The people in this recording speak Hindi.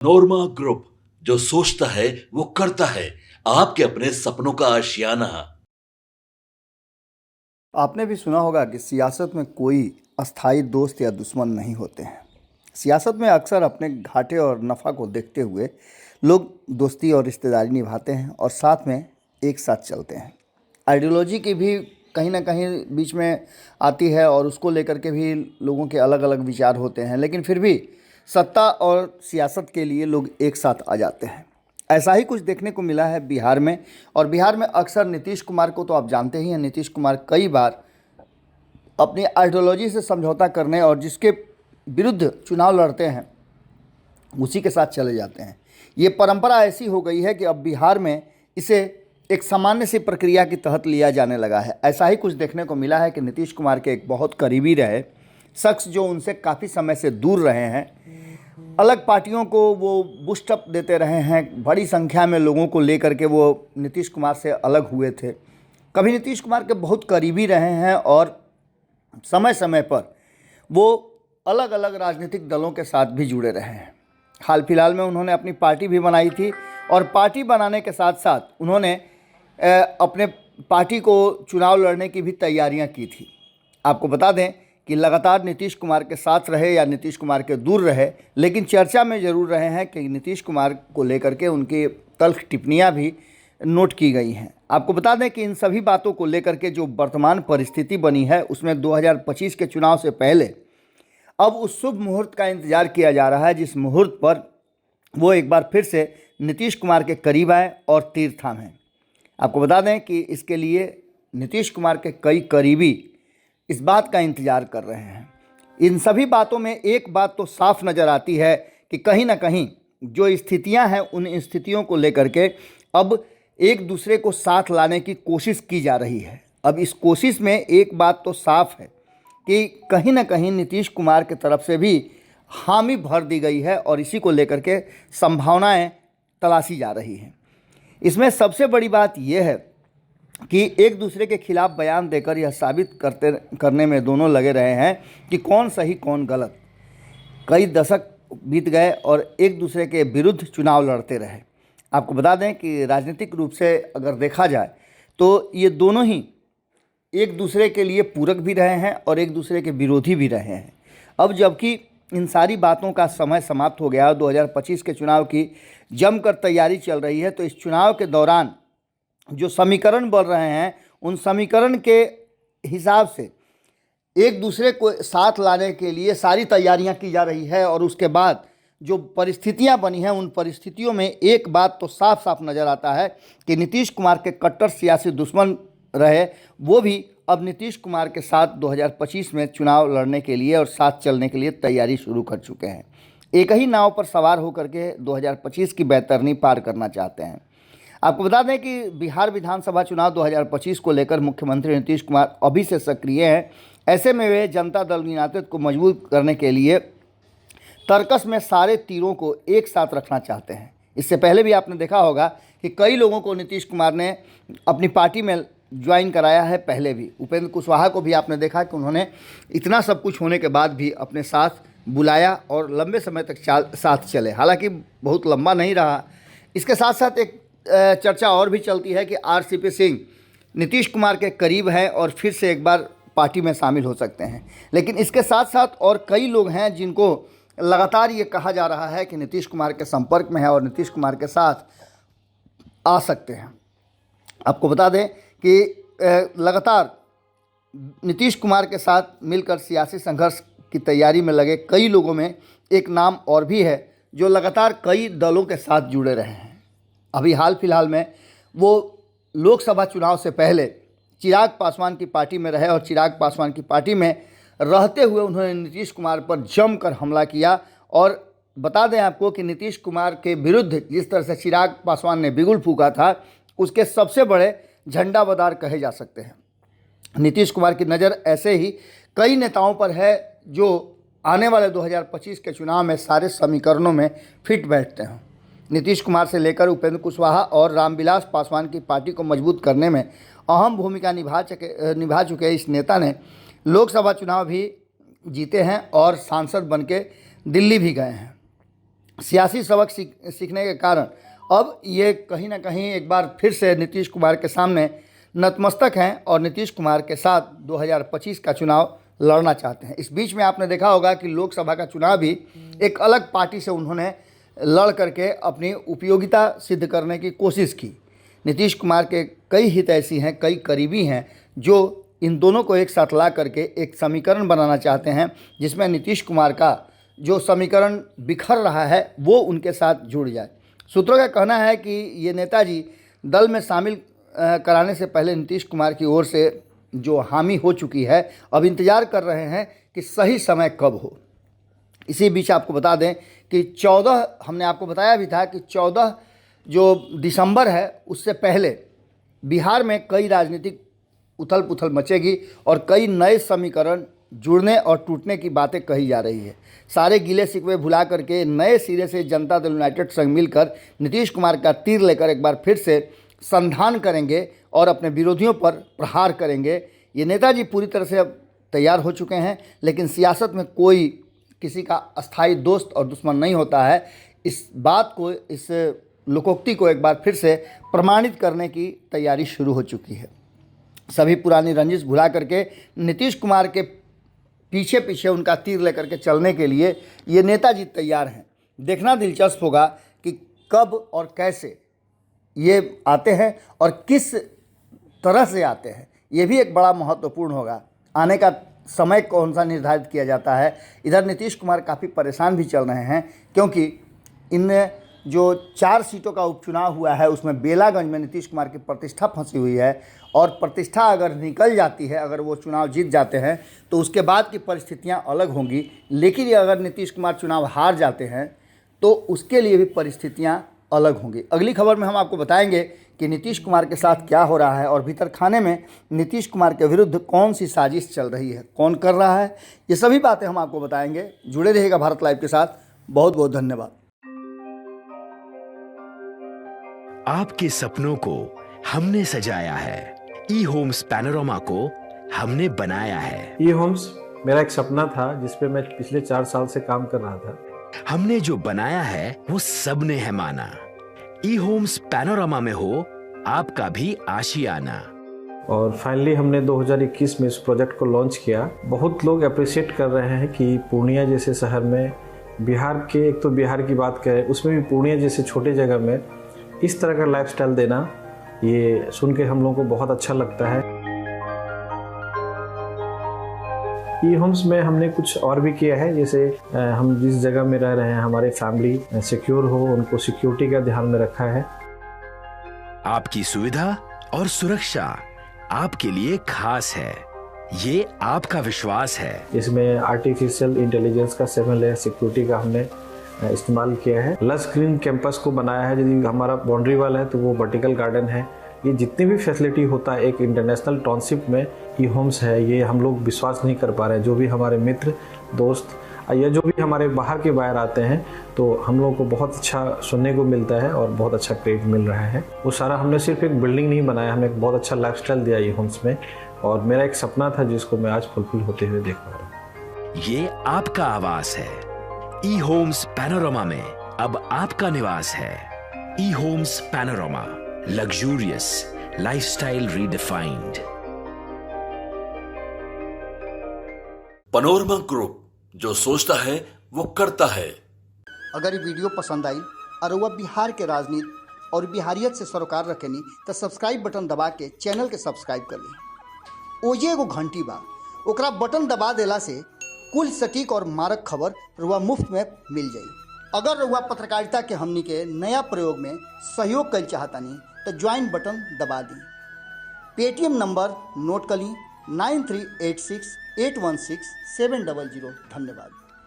नोरमा ग्रुप, जो सोचता है वो करता है। आपके अपने सपनों का आशियाना। आपने भी सुना होगा कि सियासत में कोई अस्थाई दोस्त या दुश्मन नहीं होते हैं। सियासत में अक्सर अपने घाटे और नफ़ा को देखते हुए लोग दोस्ती और रिश्तेदारी निभाते हैं और साथ में एक साथ चलते हैं। आइडियोलॉजी की भी कहीं ना कहीं बीच में आती है और उसको लेकर के भी लोगों के अलग अलग विचार होते हैं, लेकिन फिर भी सत्ता और सियासत के लिए लोग एक साथ आ जाते हैं। ऐसा ही कुछ देखने को मिला है बिहार में। और बिहार में अक्सर नीतीश कुमार को तो आप जानते ही हैं, नीतीश कुमार कई बार अपनी आइडियोलॉजी से समझौता करने और जिसके विरुद्ध चुनाव लड़ते हैं उसी के साथ चले जाते हैं। ये परंपरा ऐसी हो गई है कि अब बिहार में इसे एक सामान्य सी प्रक्रिया के तहत लिया जाने लगा है। ऐसा ही कुछ देखने को मिला है कि नीतीश कुमार के एक बहुत करीबी रहे शख्स जो उनसे काफ़ी समय से दूर रहे हैं, अलग पार्टियों को वो बूस्ट अप देते रहे हैं, बड़ी संख्या में लोगों को लेकर के वो नीतीश कुमार से अलग हुए थे, कभी नीतीश कुमार के बहुत करीबी रहे हैं और समय समय पर वो अलग अलग राजनीतिक दलों के साथ भी जुड़े रहे हैं। हाल फिलहाल में उन्होंने अपनी पार्टी भी बनाई थी और पार्टी बनाने के साथ साथ उन्होंने अपने पार्टी को चुनाव लड़ने की भी तैयारियां की थी। आपको बता दें कि लगातार नीतीश कुमार के साथ रहे या नीतीश कुमार के दूर रहे, लेकिन चर्चा में ज़रूर रहे हैं कि नीतीश कुमार को लेकर के उनकी तल्ख टिप्पणियां भी नोट की गई हैं। आपको बता दें कि इन सभी बातों को लेकर के जो वर्तमान परिस्थिति बनी है उसमें 2025 के चुनाव से पहले अब उस शुभ मुहूर्त का इंतजार किया जा रहा है जिस मुहूर्त पर वो एक बार फिर से नीतीश कुमार के करीब आए और तीर थामें। आपको बता दें कि इसके लिए नीतीश कुमार के कई करीबी इस बात का इंतजार कर रहे हैं। इन सभी बातों में एक बात तो साफ नज़र आती है कि कहीं ना कहीं जो स्थितियां हैं उन स्थितियों को लेकर के अब एक दूसरे को साथ लाने की कोशिश की जा रही है। अब इस कोशिश में एक बात तो साफ है कि कहीं ना कहीं नीतीश कुमार की तरफ से भी हामी भर दी गई है और इसी को लेकर के संभावनाएं तलाशी जा रही हैं। इसमें सबसे बड़ी बात यह है कि एक दूसरे के खिलाफ बयान देकर यह साबित करने में दोनों लगे रहे हैं कि कौन सही कौन गलत। कई दशक बीत गए और एक दूसरे के विरुद्ध चुनाव लड़ते रहे। आपको बता दें कि राजनीतिक रूप से अगर देखा जाए तो ये दोनों ही एक दूसरे के लिए पूरक भी रहे हैं और एक दूसरे के विरोधी भी रहे हैं। अब जबकि इन सारी बातों का समय समाप्त हो गया, 2025 के चुनाव की जमकर तैयारी चल रही है, तो इस चुनाव के दौरान जो समीकरण बन रहे हैं उन समीकरण के हिसाब से एक दूसरे को साथ लाने के लिए सारी तैयारियां की जा रही है। और उसके बाद जो परिस्थितियां बनी हैं उन परिस्थितियों में एक बात तो साफ साफ नज़र आता है कि नीतीश कुमार के कट्टर सियासी दुश्मन रहे वो भी अब नीतीश कुमार के साथ 2025 में चुनाव लड़ने के लिए और साथ चलने के लिए तैयारी शुरू कर चुके हैं। एक ही नाव पर सवार होकर के 2025 की बैतरनी पार करना चाहते हैं। आपको बता दें कि बिहार विधानसभा चुनाव 2025 को लेकर मुख्यमंत्री नीतीश कुमार अभी से सक्रिय हैं। ऐसे में वे जनता दल यूनाइटेड को मजबूत करने के लिए तर्कस में सारे तीरों को एक साथ रखना चाहते हैं। इससे पहले भी आपने देखा होगा कि कई लोगों को नीतीश कुमार ने अपनी पार्टी में ज्वाइन कराया है। पहले भी उपेंद्र कुशवाहा को भी आपने देखा कि उन्होंने इतना सब कुछ होने के बाद भी अपने साथ बुलाया और लंबे समय तक साथ चले, हालांकि बहुत लंबा नहीं रहा। इसके साथ साथ एक चर्चा और भी चलती है कि आरसीपी सिंह नीतीश कुमार के करीब हैं और फिर से एक बार पार्टी में शामिल हो सकते हैं। लेकिन इसके साथ साथ और कई लोग हैं जिनको लगातार ये कहा जा रहा है कि नीतीश कुमार के संपर्क में है और नीतीश कुमार के साथ आ सकते हैं। आपको बता दें कि लगातार नीतीश कुमार के साथ मिलकर सियासी संघर्ष की तैयारी में लगे कई लोगों में एक नाम और भी है जो लगातार कई दलों के साथ जुड़े रहे हैं। अभी हाल फिलहाल में वो लोकसभा चुनाव से पहले चिराग पासवान की पार्टी में रहे और चिराग पासवान की पार्टी में रहते हुए उन्होंने नीतीश कुमार पर जमकर हमला किया। और बता दें आपको कि नीतीश कुमार के विरुद्ध जिस तरह से चिराग पासवान ने बिगुल फूंका था उसके सबसे बड़े झंडाबदार कहे जा सकते हैं। नीतीश कुमार की नज़र ऐसे ही कई नेताओं पर है जो आने वाले 2025 के चुनाव में सारे समीकरणों में फिट बैठते हैं। नीतीश कुमार से लेकर उपेंद्र कुशवाहा और रामविलास पासवान की पार्टी को मजबूत करने में अहम भूमिका निभा चुके इस नेता ने लोकसभा चुनाव भी जीते हैं और सांसद बन के दिल्ली भी गए हैं। सियासी सबक सीखने के कारण अब ये कहीं ना कहीं एक बार फिर से नीतीश कुमार के सामने नतमस्तक हैं और नीतीश कुमार के साथ 2025 का चुनाव लड़ना चाहते हैं। इस बीच में आपने देखा होगा कि लोकसभा का चुनाव भी एक अलग पार्टी से उन्होंने लड़ करके अपनी उपयोगिता सिद्ध करने की कोशिश की। नीतीश कुमार के कई हितैषी हैं, कई करीबी हैं जो इन दोनों को एक साथ ला करके एक समीकरण बनाना चाहते हैं जिसमें नीतीश कुमार का जो समीकरण बिखर रहा है वो उनके साथ जुड़ जाए। सूत्रों का कहना है कि ये नेताजी दल में शामिल कराने से पहले नीतीश कुमार की ओर से जो हामी हो चुकी है, अब इंतज़ार कर रहे हैं कि सही समय कब हो। इसी बीच आपको बता दें कि 14 हमने आपको बताया भी था कि 14 जो दिसंबर है उससे पहले बिहार में कई राजनीतिक उथल पुथल मचेगी और कई नए समीकरण जुड़ने और टूटने की बातें कही जा रही है। सारे गिले शिकवे भुला करके नए सिरे से जनता दल यूनाइटेड संग मिलकर नीतीश कुमार का तीर लेकर एक बार फिर से संधान करेंगे और अपने विरोधियों पर प्रहार करेंगे। ये नेताजी पूरी तरह से अब तैयार हो चुके हैं, लेकिन सियासत में कोई किसी का अस्थाई दोस्त और दुश्मन नहीं होता है। इस बात को, इस लोकोक्ति को एक बार फिर से प्रमाणित करने की तैयारी शुरू हो चुकी है। सभी पुरानी रंजिश भुला करके नीतीश कुमार के पीछे पीछे उनका तीर लेकर के चलने के लिए ये नेताजी तैयार हैं। देखना दिलचस्प होगा कि कब और कैसे ये आते हैं और किस तरह से आते हैं। ये भी एक बड़ा महत्वपूर्ण होगा। आने का समय कौन सा निर्धारित किया जाता है। इधर नीतीश कुमार काफ़ी परेशान भी चल रहे हैं क्योंकि इन जो 4 सीटों का उपचुनाव हुआ है उसमें बेलागंज में नीतीश कुमार की प्रतिष्ठा फंसी हुई है और प्रतिष्ठा अगर निकल जाती है, अगर वो चुनाव जीत जाते हैं तो उसके बाद की परिस्थितियां अलग होंगी। लेकिन ये अगर नीतीश कुमार चुनाव हार जाते हैं तो उसके लिए भी परिस्थितियां अलग होंगी। अगली खबर में हम आपको बताएंगे कि नीतीश कुमार के साथ क्या हो रहा है और भीतर खाने में नीतीश कुमार के विरुद्ध कौन सी साजिश चल रही है, कौन कर रहा है, ये सभी बातें हम आपको बताएंगे। जुड़े रहिएगा भारत लाइव के साथ। बहुत बहुत धन्यवाद। आपके सपनों को हमने सजाया है, ई होम्स पैनोरमा को हमने बनाया है। ई होम्स मेरा एक सपना था जिस पे मैं पिछले 4 साल से काम कर रहा था। हमने जो बनाया है वो सबने है माना। ई होम्स पैनोरमा में हो आपका भी आशियाना। और फाइनली हमने 2021 में इस प्रोजेक्ट को लॉन्च किया। बहुत लोग अप्रिशिएट कर रहे हैं कि पूर्णिया जैसे शहर में, बिहार के, एक तो बिहार की बात करें उसमें भी पूर्णिया जैसे छोटे जगह में इस तरह का लाइफस्टाइल देना, ये सुन के हम लोगों को बहुत अच्छा लगता है। ई होम्स में हमने कुछ और भी किया है, जैसे हम जिस जगह में रह रहे हैं हमारे फैमिली सिक्योर हो, उनको सिक्योरिटी का ध्यान में रखा है। आपकी सुविधा और सुरक्षा आपके लिए खास है, ये आपका विश्वास है। इसमें आर्टिफिशियल इंटेलिजेंस का 7 लेयर सिक्योरिटी का हमने इस्तेमाल किया है। लस ग्रीन कैंपस को बनाया है। यदि हमारा बाउंड्री वाल है तो वो वर्टिकल गार्डन है। ये जितनी भी फैसिलिटी होता है एक इंटरनेशनल टाउनशिप में ई होम्स है, ये हम लोग विश्वास नहीं कर पा रहे हैं। जो भी हमारे मित्र दोस्त या जो भी हमारे बाहर के बाहर आते हैं तो हम लोगों को बहुत अच्छा सुनने को मिलता है और बहुत अच्छा क्रेडिट मिल रहा है। वो सारा हमने सिर्फ एक बिल्डिंग नहीं बनाया, हमने एक बहुत अच्छा लाइफस्टाइल दिया ई होम्स में और मेरा एक सपना था जिसको मैं आज फुलफिल होते हुए देख पा रहा हूँ। ये आपका आवास है। ई होम्स पैनोरमा में अब आपका निवास है। E homes panorama, luxurious lifestyle redefined. Panorama group, जो सोचता है वो करता है। अगर ये वीडियो पसंद आई और वह बिहार के राजनीति और बिहारियत से सरोकार रखेनी तो सब्सक्राइब बटन दबा के चैनल के सब्सक्राइब कर ली। ओजे एगो घंटी बा, ओकरा बटन दबा देला से कुल सटीक और मारक खबर रुआ मुफ्त में मिल जाई। अगर रुआ पत्रकारिता के हमनी के नया प्रयोग में सहयोग कर चाहतानी तो ज्वाइन बटन दबा दी। पेटीएम नंबर नोट कर ली 9386816700। धन्यवाद।